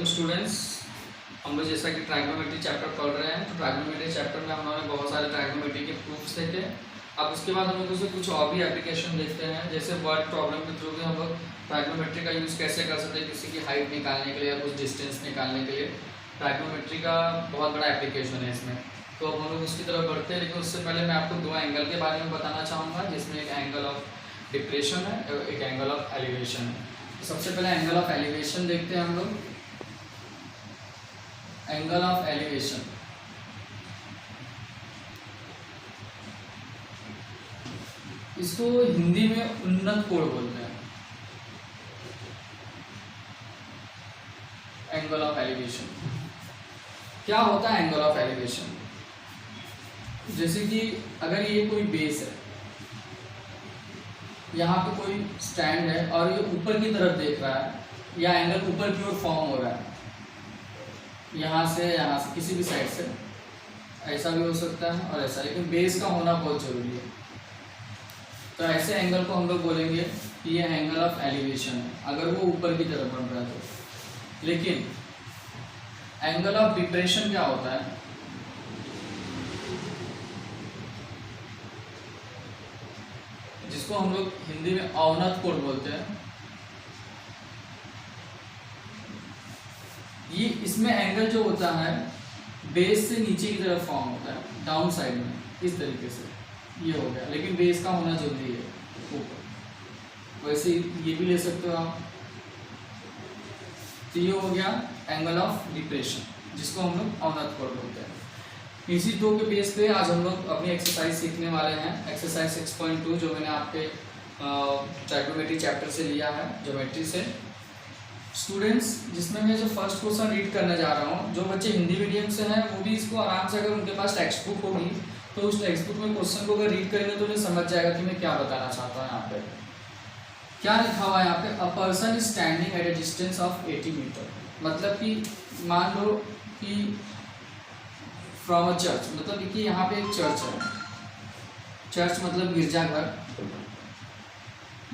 Students, हम लोग जैसा कि ट्राइगोनोमेट्री चैप्टर पढ़ रहे हैं, तो ट्राइगोनोमेट्री चैप्टर में हम लोगों ने बहुत सारे ट्राइगोनोमेट्री के प्रूफ्स देखे। अब उसके बाद हम लोग उसे कुछ और भी एप्लीकेशन देखते हैं, जैसे वर्ड प्रॉब्लम के थ्रू भी हम लोग ट्राइगोनोमेट्री का यूज़ कैसे कर सकते हैं किसी की हाइट निकालने के लिए या कुछ डिस्टेंस निकालने के लिए। ट्राइगोनोमेट्री का बहुत बड़ा एप्लीकेशन है इसमें, तो अब हम लोग उसकी तरफ बढ़ते हैं। लेकिन उससे पहले मैं आपको दो एंगल के बारे में बताना चाहूँगा, जिसमें एक एंगल ऑफ डिप्रेशन है और एक एंगल ऑफ एलिवेशन है। तो सबसे पहले एंगल ऑफ एलिवेशन देखते हैं हम लोग। एंगल ऑफ एलिवेशन, इसको हिंदी में उन्नत कोण बोलते हैं। एंगल ऑफ एलिवेशन क्या होता है? एंगल ऑफ एलिवेशन जैसे कि अगर ये कोई बेस है, यहाँ पे कोई स्टैंड है और ये ऊपर की तरफ देख रहा है, या एंगल ऊपर की ओर फॉर्म हो रहा है, यहाँ से किसी भी साइड से, ऐसा भी हो सकता है और ऐसा, लेकिन बेस का होना बहुत जरूरी है। तो ऐसे एंगल को हम लोग बोलेंगे कि ये एंगल ऑफ एलिवेशन है, अगर वो ऊपर की तरफ बन रहा है तो। लेकिन एंगल ऑफ डिप्रेशन क्या होता है? जिसको हम लोग हिंदी में अवनत कोण बोलते हैं। ये इसमें एंगल जो होता है बेस से नीचे की तरफ फॉर्म होता है, डाउन साइड में, इस तरीके से ये हो गया, लेकिन बेस का होना जरूरी है ऊपर। वैसे ये भी ले सकते हो आप। तो ये हो गया एंगल ऑफ डिप्रेशन, जिसको हम लोग अवनत कोण बोलते हैं। इसी दो के बेस पे आज हम लोग अपनी एक्सरसाइज सीखने वाले हैं। एक्सरसाइज 6.2 जो मैंने आपके ट्राइगोनोमेट्री चैप्टर से लिया है, ज्योमेट्री से। स्टूडेंट्स, जिसमें मैं जो फर्स्ट क्वेश्चन रीड करने जा रहा हूँ, जो बच्चे हिंदी मीडियम से हैं वो भी इसको आराम से, अगर उनके पास टेक्स्ट बुक होगी तो उस टेक्स्ट बुक में क्वेश्चन को अगर रीड करेंगे तो उन्हें समझ जाएगा कि मैं क्या बताना चाहता हूँ। यहाँ पे क्या लिखा हुआ है? यहाँ पे a person is standing at a distance of 80 metre. मतलब कि मान लो कि फ्रॉम अ चर्च, मतलब कि यहाँ पे एक चर्च है। चर्च मतलब गिरजाघर।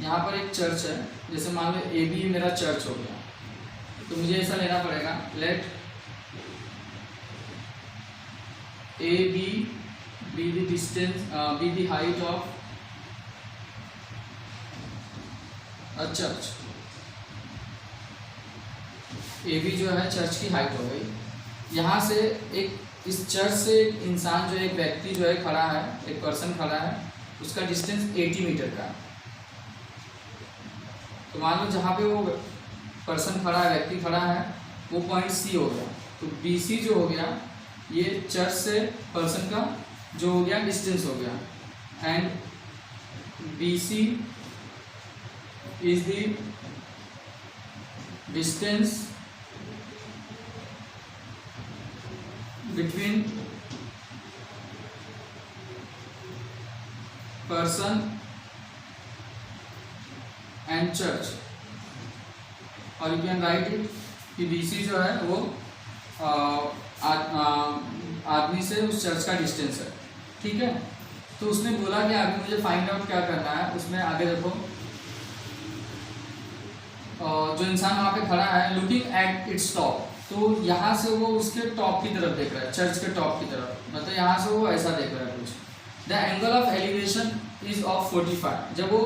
यहाँ पर एक चर्च है, जैसे मान लो ए बी मेरा चर्च हो गया, तो मुझे ऐसा लेना पड़ेगा, let A B be the distance, be the height of a church. A B जो है चर्च की हाइट हो गई। यहाँ से एक, इस चर्च से एक इंसान जो, एक व्यक्ति जो है खड़ा है, एक पर्सन खड़ा है, उसका डिस्टेंस 80 मीटर का है। तो मान लो जहाँ पे वो पर्सन खड़ा है, व्यक्ति खड़ा है, वो पॉइंट सी हो गया। तो बी सी जो हो गया, ये चर्च से पर्सन का जो हो गया डिस्टेंस हो गया। And B C is the distance between person and church. और यू कैन राइट इट कि BC जो है वो आदमी से उस चर्च का डिस्टेंस है। ठीक है, तो उसने बोला कि आगे मुझे फाइंड आउट क्या करना है। उसमें आगे देखो, जो इंसान वहाँ पे खड़ा है, लुकिंग एट इट्स टॉप, तो यहाँ से वो उसके टॉप की तरफ देख रहा है, चर्च के टॉप की तरफ, मतलब यहाँ से वो ऐसा देख रहा है कुछ। The angle of elevation is of 45। जब वो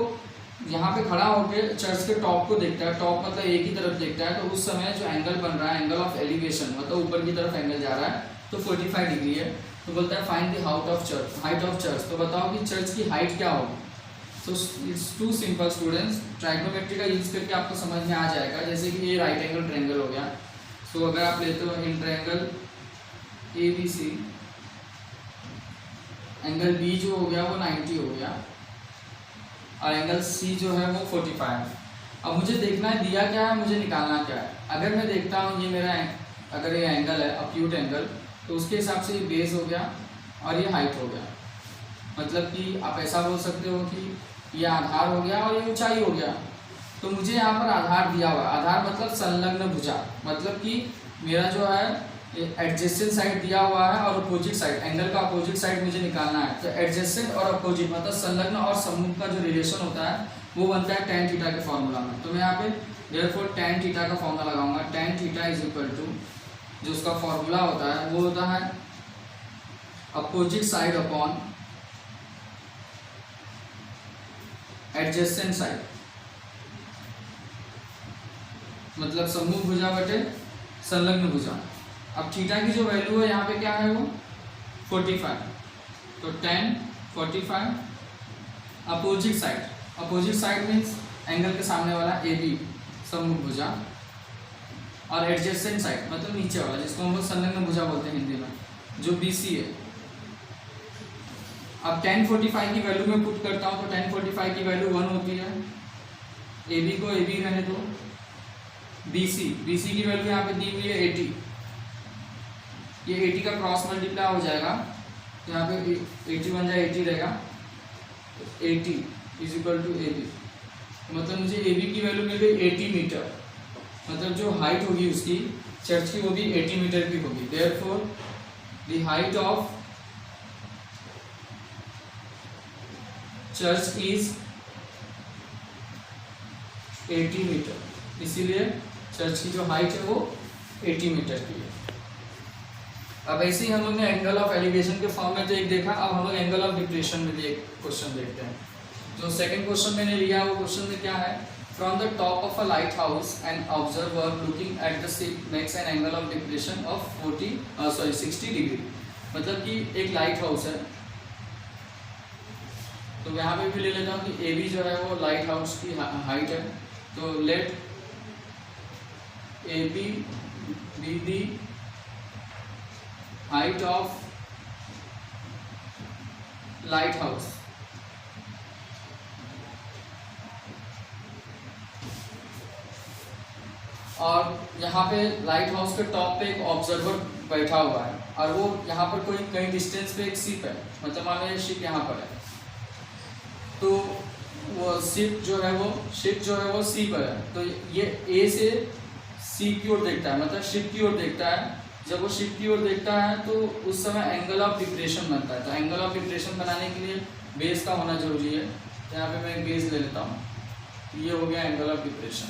यहाँ पे खड़ा होकर चर्च के टॉप को देखता है, टॉप मतलब एक ही तरफ देखता है, तो उस समय जो एंगल बन रहा है, एंगल ऑफ एलिवेशन मतलब ऊपर की तरफ एंगल जा रहा है, तो 45 डिग्री है। तो बोलता है find the height of church. तो बताओ कि चर्च की हाइट क्या होगी। तो it's too simple students, trigonometry का यूज करके आपको समझ में आ जाएगा। जैसे कि ये राइट एंगल ट्रायंगल हो गया, तो अगर आप लेते हो इन ट्रायंगल ABC, एंगल B जो हो गया वो 90 हो गया, और एंगल C जो है वो 45 है। अब मुझे देखना है दिया क्या है, मुझे निकालना क्या है। अगर मैं देखता हूँ ये मेरा अगर ये एंगल है अक्यूट एंगल, तो उसके हिसाब से ये बेस हो गया और ये हाइट हो गया। मतलब कि आप ऐसा बोल सकते हो कि ये आधार हो गया और ये ऊंचाई हो गया। तो मुझे यहाँ पर आधार दिया हुआ है। आधार मतलब संलग्न भुजा, मतलब कि मेरा जो है एडजेसेंट साइड दिया हुआ है और अपोजिट साइड, एंगल का अपोजिट साइड मुझे निकालना है। तो एडजेसेंट और अपोजिट मतलब संलग्न और सम्मुख का जो रिलेशन होता है वो बनता है tan थीटा के फॉर्मूला में। तो मैं यहाँ पे देयरफॉर tan थीटा का फॉर्मूला लगाऊंगा, tan theta is equal to, जो उसका फॉर्मूला होता है वो होता है opposite side upon adjacent side, मतलब सम्मुख भुजा बटे संलग्न भुजा। अब थीटा की जो वैल्यू है यहाँ पे क्या है वो 45, तो tan 45 opposite side, opposite side means angle के सामने वाला AB सम्मुख भुजा, और एडजेसेंट साइड मतलब नीचे वाला जिसको हम लोग संलग्न भुजा बोलते हैं हिंदी में, जो BC है। अब tan 45 की वैल्यू में पुट करता हूँ तो tan 45 की वैल्यू 1 होती है, AB को AB रहने दो, BC की वैल्यू यहाँ पे दी हुई है 80, ये 80 का क्रॉस मल्टीप्लाई हो जाएगा, यहाँ पे 80 बन जाए 80 रहेगा, 80 इज इक्वल टू AB, मतलब मुझे AB की वैल्यू मिल गई 80 मीटर, मतलब जो हाइट होगी उसकी चर्च की वो भी 80 मीटर की होगी। Therefore the height of church is 80 metre, इसीलिए चर्च की जो हाइट है वो 80 मीटर की है। अब ऐसे ही हम लोग ने एंगल ऑफ एलिवेशन के फॉर्म में तो एक देखा, अब हम लोग एंगल ऑफ डिप्रेशन में भी एक क्वेश्चन देखते हैं। जो सेकंड क्वेश्चन मैंने लिया वो क्वेश्चन में क्या है, from the top of a light house an observer looking at the ship makes an angle of depression of 60 degree, मतलब कि एक लाइट हाउस है, तो यहाँ पे भी ले लेता हूँ कि AB जो है वो लाइट हाउस की हाइट है, तो let AB be the height of lighthouse, और यहाँ पे लाइट हाउस के टॉप पे एक ऑब्जर्वर बैठा हुआ है, और वो यहाँ पर कोई कहीं डिस्टेंस पे एक शिप है, मतलब मान लो ये शिप यहाँ पर है, तो वो शिप जो है वो सी पर है, तो ये A से C की ओर देखता है, मतलब शिप की ओर देखता है। जब वो शिप की ओर देखता है तो उस समय एंगल ऑफ डिप्रेशन बनता है, तो एंगल ऑफ डिप्रेशन बनाने के लिए बेस का होना जरूरी है। यहाँ पे मैं एक बेस ले लेता हूँ, ये हो गया एंगल ऑफ डिप्रेशन।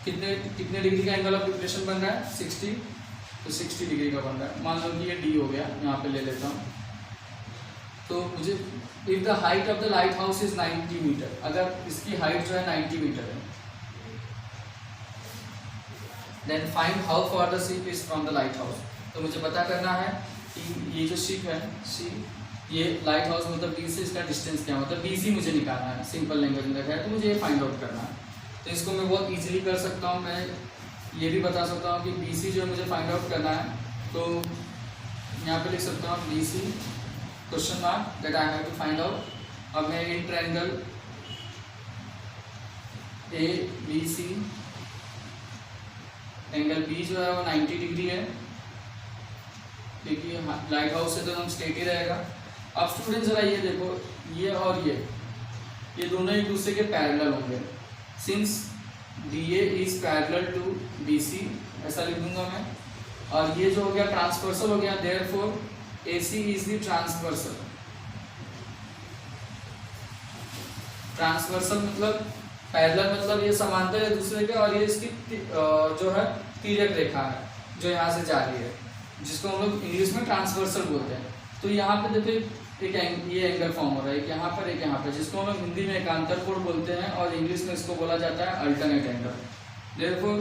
कितने डिग्री का एंगल ऑफ डिप्रेशन बन रहा है 60, तो 60 डिग्री का बन रहा है। मान लो कि ये D हो गया, यहाँ पे ले लेता हूँ, तो मुझे if the height of the lighthouse is 90 metre, अगर इसकी हाइट जो है 90 मीटर है, then find how far the ship is from the lighthouse. तो मुझे पता करना है कि ये जो शिप है ये लाइट हाउस मतलब B से इसका डिस्टेंस क्या, मतलब BC मुझे निकालना है, सिंपल लैंग्वेज में लिखा है, तो मुझे ये फाइंड आउट करना है। तो इसको मैं बहुत इजीली कर सकता हूँ, मैं ये भी बता सकता हूँ कि BC जो है मुझे फाइंड आउट करना है, तो यहाँ पे लिख सकता हूँ BC question mark that I have to find out. अब मैं इन ट्रायंगल ABC एंगल B जो है वो 90 डिग्री है, क्योंकि लाइट हाउस से तो हम स्ट्रेट ही रहेगा। अब स्टूडेंट जरा ये देखो, ये और ये दोनों एक दूसरे के पैरेलल होंगे, since DA is parallel to BC, ऐसा लिख दूंगा मैं, और ये जो हो गया ट्रांसवर्सल हो गया, therefore AC is the transversal. Transversal मतलब पैरेलल, मतलब ये समांतर है दूसरे के, और ये इसकी जो है तिर्यक रेखा है जो यहाँ से जा रही है, जिसको हम लोग इंग्लिश में ट्रांसवर्सल बोलते हैं। तो यहाँ पे देखो ये एंगल फॉर्म हो रहा है, एक यहाँ पर एक यहाँ पर, जिसको हम लोग हिंदी में एकांतर कोण बोलते हैं और इंग्लिश में इसको बोला जाता है alternate angle. Therefore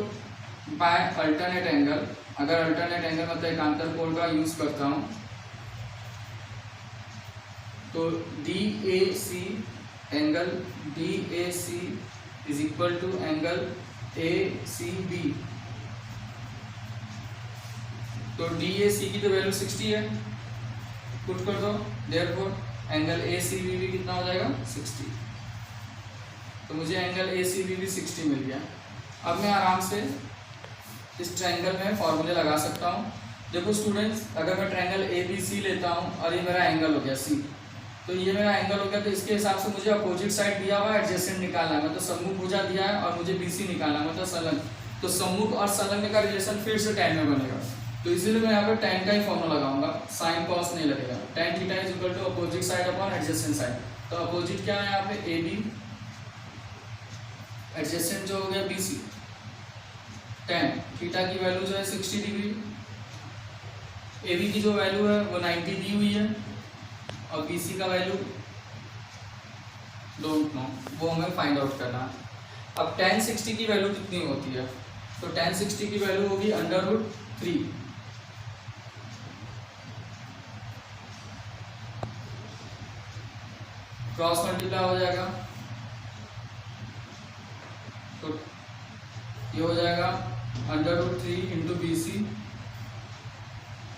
by alternate angle, अगर अल्टरनेट एंगल मतलब एकांतर कोण का यूज करता हूँ, तो DAC angle DAC is equal to angle ACB। तो DAC की तो वैल्यू 60 है, पुट कर दो, देयरफॉर एंगल ACB भी कितना हो जाएगा 60। तो मुझे एंगल ACB भी 60 मिल गया। अब मैं आराम से इस ट्रायंगल में फॉर्मूले लगा सकता हूँ। देखो स्टूडेंट्स, अगर मैं ट्रायंगल ABC लेता हूँ और ये मेरा एंगल हो गया C, तो ये मेरा एंगल हो गया, तो इसके हिसाब से मुझे अपोजिट साइड दिया हुआ है, एडजेसेंट निकालना है, मतलब सम्मुख भुजा दिया है और मुझे BC निकालना है, मतलब संलग्न। तो सम्मुख और संलग्न का रिलेशन फिर से tan में बनेगा, तो इसीलिए मैं यहाँ पर tan का ही फॉर्मूला लगाऊंगा, साइन कॉस नहीं लगेगा। tan theta is equal to opposite side upon adjacent side. तो अपोजिट क्या है यहाँ पे AB, एडजेसेंट जो हो गया BC, 10, थीटा की वैल्यू जो है 60 डिग्री, ए बी की जो वैल्यू है वो 90 दी हुई है, और बी सी का वैल्यू डोंट नो, वो हमें फाइंड आउट करना है। अब tan 60 की वैल्यू कितनी होती है, तो tan 60 की वैल्यू होगी √3, क्रॉस मल्टीप्लाई हो जाएगा, तो ये हो जाएगा √3 into B C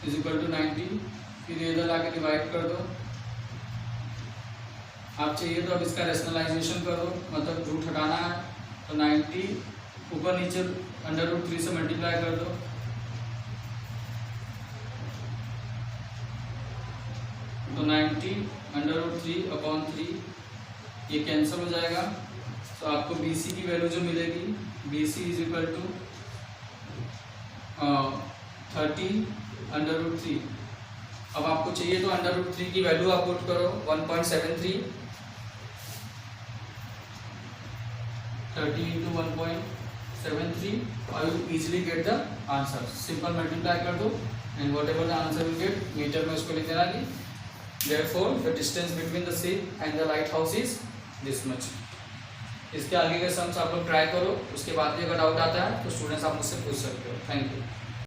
is equal to 90, फिर ये इधर लाके डिवाइड कर दो, आप चाहिए तो अब इसका रेशनलाइजेशन करो, मतलब रूट हटाना है, तो 90 ऊपर नीचे √3 से मल्टीप्लाई कर दो, तो 90 √3/3 ये कैंसिल हो जाएगा, तो आपको बी सी की वैल्यू जो मिलेगी, B C is equal to 30 √3। अब आपको चाहिए तो √3 की वैल्यू आप पुट करो 1.73, 30 into 1.73, or you easily get the answer. Simple multiply कर दो and whatever the answer will get, metre में उसको लिख देना कि therefore the distance between the ship and the lighthouse is this much. इसके आगे के सम्स आप लोग ट्राई करो, उसके बाद भी अगर डाउट आता है तो स्टूडेंट्स आप मुझसे पूछ सकते हो। Thank you.